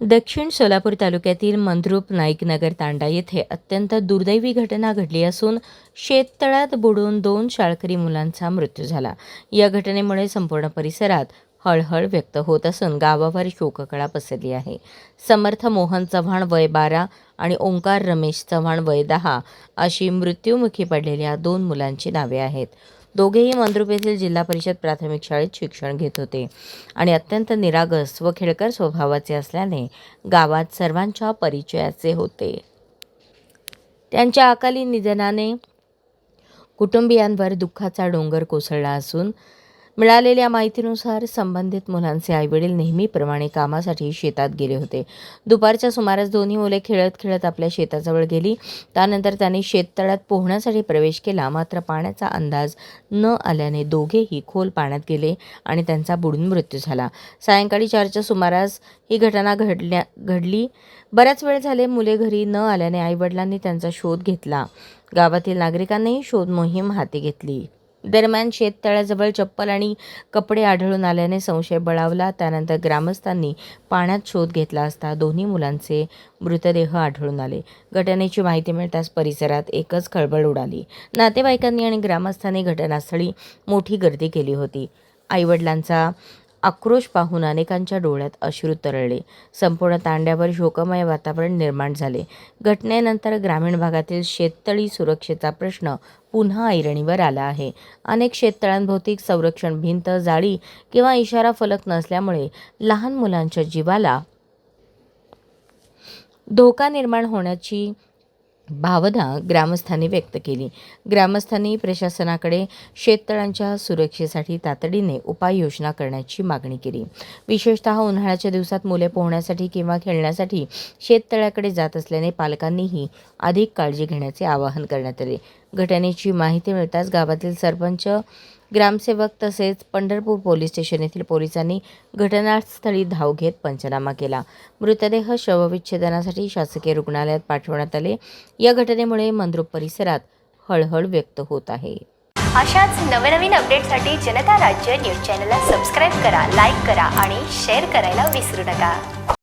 दक्षिण सोलापूर तालुक्यातील मंद्रुप नाईकनगर तांडा येथे अत्यंत दुर्दैवी घटना घडली असून शेततळ्यात बुडून 2 शाळकरी मुलांचा मृत्यू झाला। या घटनेमुळे संपूर्ण परिसरात हळहळ व्यक्त होत असून गावावर शोककळा पसरली आहे। समर्थ मोहन चव्हाण वय 12 आणि ओंकार रमेश चव्हाण वय 10 अशी मृत्युमुखी पडलेल्या 2 मुलांची नावे आहेत। दोघेही मंद्रुप येथील जिल्हा परिषद प्राथमिक शाळेत शिक्षण घेत होते आणि अत्यंत निरागस व खेळकर स्वभावाचे असल्याने गावात सर्वांच्या परिचयाचे होते। त्यांच्या अकाली निधनाने कुटुंबियांवर दुःखाचा डोंगर कोसळला असून मिळालेल्या माहितीनुसार संबंधित मुलांचे आईवडील नेहमीप्रमाणे कामासाठी शेतात गेले होते। दुपारच्या सुमारास दोन्ही मुले खेळत खेळत आपल्या शेताजवळ गेली। त्यानंतर त्यांनी शेततळ्यात पोहण्यासाठी प्रवेश केला, मात्र पाण्याचा अंदाज न आल्याने दोघेही खोल पाण्यात गेले आणि त्यांचा बुडून मृत्यू झाला। सायंकाळी 4च्या सुमारास ही घटना घडली। बराच वेळ झाले मुले घरी न आल्याने आईवडिलांनी त्यांचा शोध घेतला। गावातील नागरिकांनीही शोध मोहीम हाती घेतली। दरम्यान शेततळ्याजवळ चप्पल आणि कपडे आढळून आल्याने संशय बळावला। त्यानंतर ग्रामस्थांनी पाण्यात शोध घेतला असता दोन्ही मुलांचे मृतदेह आढळून आले। घटनेची माहिती मिळताच परिसरात एकच खळबळ उडाली। नातेवाईकांनी आणि ग्रामस्थांनी घटनास्थळी मोठी गर्दी केली होती। आईवडिलांचा आक्रोश पाहून अनेकांच्या डोळ्यात अश्रू तरळले। संपूर्ण तांड्यावर शोकमय वातावरण निर्माण झाले। घटनेनंतर ग्रामीण भागातील शेततळी सुरक्षेचा प्रश्न पुन्हा ऐरणीवर आला आहे। अनेक शेततळ्यांभोवती संरक्षण भिंत, जाळी किंवा इशारा फलक नसल्यामुळे लहान मुलांच्या जीवाला धोका निर्माण होण्याची भावना ग्रामस्थांनी व्यक्त केली। ग्रामस्थांनी प्रशासनाकडे शेततळ्यांच्या सुरक्षेसाठी तातडीने उपाययोजना करण्याची मागणी केली। विशेषतः उन्हाळ्याच्या दिवसात मुले पोहण्यासाठी किंवा खेळण्यासाठी शेततळ्याकडे जात असल्याने पालकांनीही अधिक काळजी घेण्याचे आवाहन करण्यात आले। घटनेची माहिती मिळताच गावातील सरपंच, ग्रामसेवक तसेच पंढरपूर पोलीस स्टेशन येथील पोलिसांनी घटनास्थळी धाव घेत पंचनामा केला। मृतदेह शवविच्छेदनासाठी शासकीय रुग्णालयात पाठवण्यात आले। या घटनेमुळे मंद्रुप परिसरात हळहळ व्यक्त होत आहे। अशाच नवनवीन अपडेटसाठी जनता राज्य न्यूज चॅनलला सबस्क्राईब करा, लाईक करा आणि शेअर करायला विसरू नका।